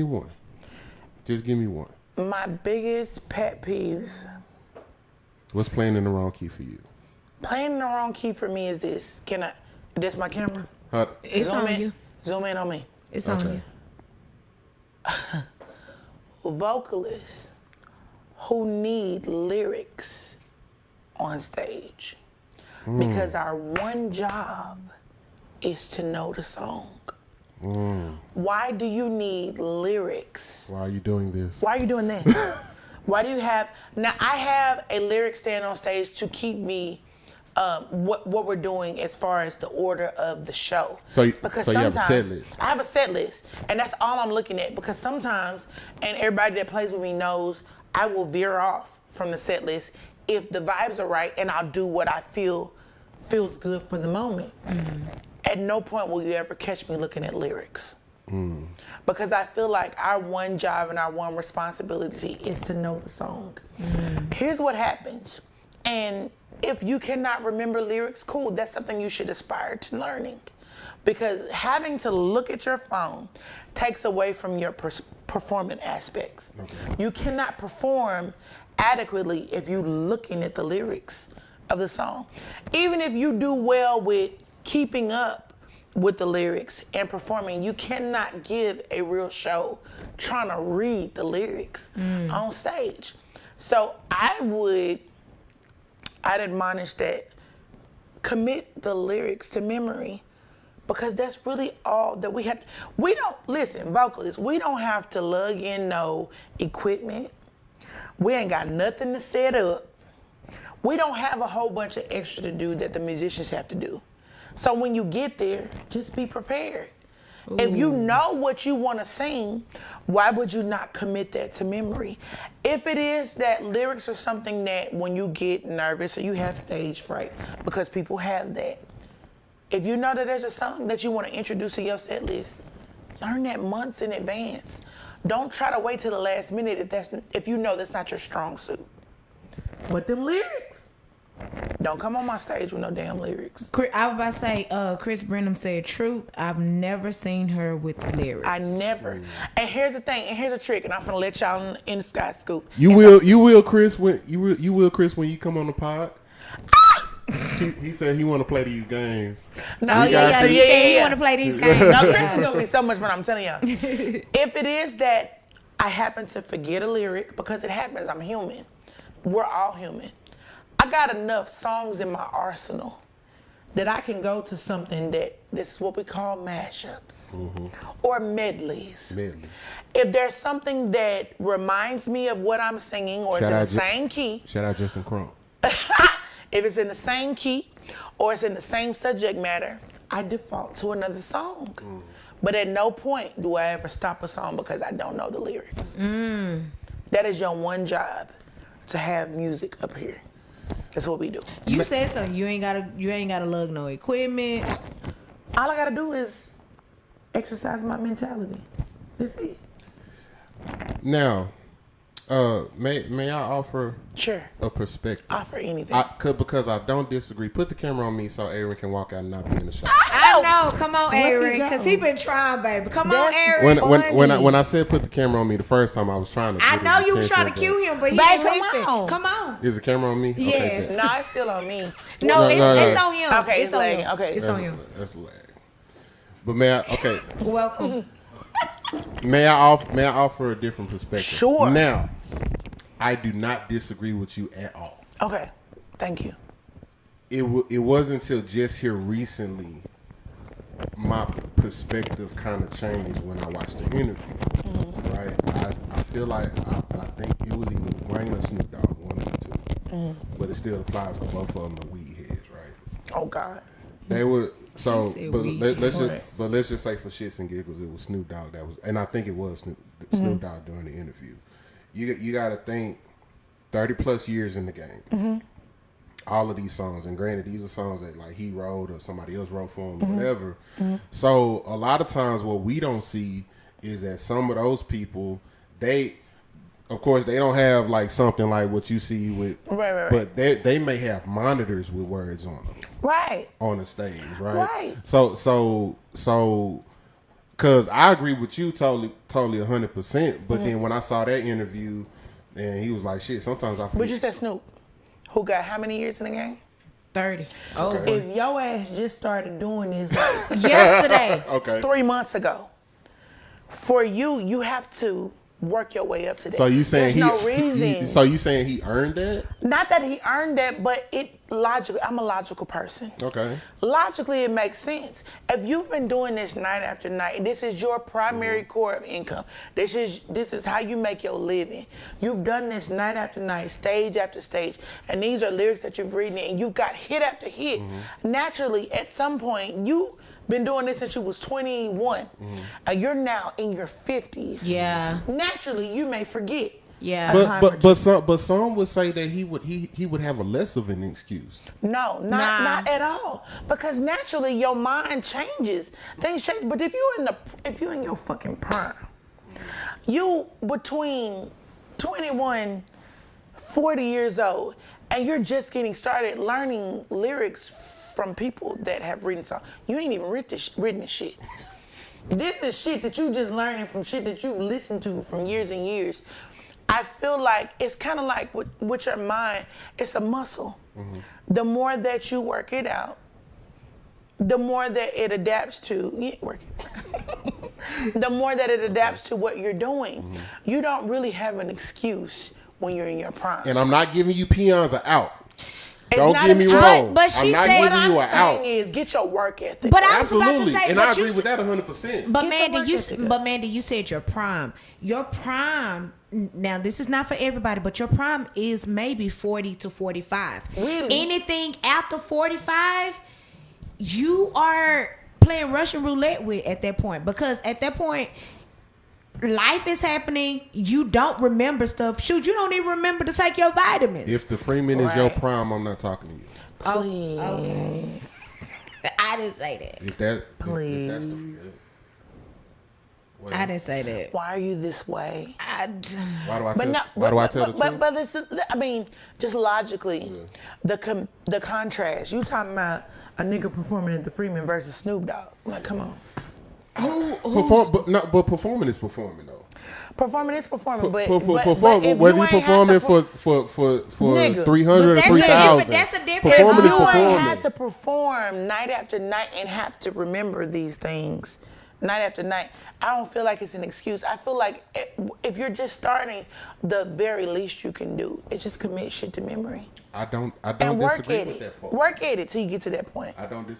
one. Just give me one. My biggest pet peeves. What's playing in the wrong key for you? Playing in the wrong key for me is this. This my camera? It's Zoom on in. you. Zoom in on me. It's on you. Vocalists who need lyrics on stage. Because our one job is to know the song. Why do you need lyrics? Why are you doing this? Why are you doing this? Why do you have... Now, I have a lyric stand on stage to keep me... what we're doing as far as the order of the show. So you have a set list. I have a set list, and that's all I'm looking at, because sometimes, and everybody that plays with me knows, I will veer off from the set list if the vibes are right, and I'll do what I feel feels good for the moment. At no point will you ever catch me looking at lyrics. Because I feel like our one job and our one responsibility is to know the song. Here's what happens. And if you cannot remember lyrics, cool, that's something you should aspire to learning. Because having to look at your phone takes away from your performance aspects. You cannot perform adequately if you're looking at the lyrics of the song. Even if you do well with keeping up with the lyrics and performing, you cannot give a real show trying to read the lyrics on stage. So I'd admonish that commit the lyrics to memory, because that's really all that we have. We don't, listen, vocalists, we don't have to lug in no equipment. We ain't got nothing to set up. We don't have a whole bunch of extra to do that the musicians have to do. So when you get there, just be prepared. Ooh. If you know what you want to sing, why would you not commit that to memory? If it is that lyrics are something that when you get nervous or you have stage fright, because people have that, if you know that there's a song that you want to introduce to your set list, learn that months in advance. Don't try to wait till the last minute if you know that's not your strong suit. But them lyrics, don't come on my stage with no damn lyrics. I was about to say, Chris Brenham said, truth, I've never seen her with lyrics. I never. And here's the thing, and here's a trick, and I'm gonna let y'all in the sky scoop. You will, Chris, when you come on the pod. He said he want to play these games. No, he said he want to play these games. No, Chris is gonna be so much fun. I'm telling y'all. If it is that I happen to forget a lyric, because it happens, I'm human. We're all human. I got enough songs in my arsenal that I can go to something this is what we call mashups or medleys. If there's something that reminds me of what I'm singing, or it's in the same key. Shout out Justin Crump. If it's in the same key or it's in the same subject matter, I default to another song. But at no point do I ever stop a song because I don't know the lyrics. That is your one job, to have music up here. That's what we do. You said so. You ain't gotta lug no equipment. All I gotta do is exercise my mentality. That's it. Now, may I offer a perspective? Offer anything. Because I don't disagree. Put the camera on me so Aaron can walk out and not be in the shot. I know. Come on, Aaron, because he been trying, baby. Come on, Aaron. When I said put the camera on me the first time, I was trying to. I know you was trying to cue him, but he didn't listen. Come on. Is the camera on me? Yes. Okay, no, it's still on me. No, it's on him. Okay, it's on him. Okay, it's on him. That's a lag. But okay. Welcome. May I offer a different perspective? Sure. Now, I do not disagree with you at all. Okay, thank you. It wasn't until just here recently my perspective kind of changed when I watched the interview. Right? I feel like I think it was either Wayne or Snoop Dogg, one of the two. But it still applies to both of them are weed heads, right? Oh God. They were let's just say for shits and giggles, it was Snoop Dogg that was, and I think it was Snoop Dogg during the interview. You got to think 30 plus years in the game. All of these songs, and granted, these are songs that like he wrote or somebody else wrote for him, or whatever. So a lot of times, what we don't see is that some of those people, of course, they don't have like something like what you see with, right. But they may have monitors with words on them, right, on the stage, right. Right. So Cause I agree with you totally 100%. But then when I saw that interview, and he was like, "Shit, sometimes I forget." But you said Snoop, who got how many years in the game? 30. Over. If your ass just started doing this like Yesterday. Okay. 3 months ago, for you have to work your way up to that. So you saying there's no reason. So you saying he earned that? Not that he earned that, but it logically. I'm a logical person. Okay. Logically, it makes sense. If you've been doing this night after night, this is your primary core of income. This is how you make your living. You've done this night after night, stage after stage, and these are lyrics that you've written, and you've got hit after hit. Naturally, at some point, you been doing this since you was 21. And you're now in your 50s. Yeah. Naturally, you may forget. Yeah. But some would say that he would have a less of an excuse. No, not at all. Because naturally your mind changes. Things change. But if you're in your fucking prime, you between 21, 40 years old, and you're just getting started learning lyrics from people that have written songs. You ain't even written this shit. This is shit that you just learning from shit that you've listened to from years and years. I feel like it's kind of like with your mind, it's a muscle. The more that you work it out, the more that it adapts to, the more that it adapts to what you're doing. You don't really have an excuse when you're in your prime. And I'm not giving you peons an out. It's Don't not get me wrong. But she I'm not said- what giving I'm you an out. saying is get your work ethic. But I was about to Absolutely, say, and I but you agree with that 100%. But Get your work ethic up. Mandy, you said your prime. Your prime. Now this is not for everybody, but your prime is maybe 40 to 45. Really? Anything after 45, you are playing Russian roulette with at that point, because at that point, life is happening. You don't remember stuff. Shoot, you don't even remember to take your vitamins. If the Freeman is your prime, I'm not talking to you. Please. Okay. I didn't say that. If that's Please. well, I didn't say that. Why are you this way? why do I But tell? no, Why do I tell the truth? But it's, I mean, just logically, the contrast. You talking about a nigga performing at the Freeman versus Snoop Dogg? Like, come on. But performing is performing though. Performing is performing, but Whether you performing for Nigga. 300 or But 3,000, that's a different- performing is you ain't performing. had to perform night after night and have to remember these things night after night, I don't feel like it's an excuse. I feel like if you're just starting, the very least you can do is just commit shit to memory. I don't And work disagree at with it. that part. Work at it till you get to that point. I don't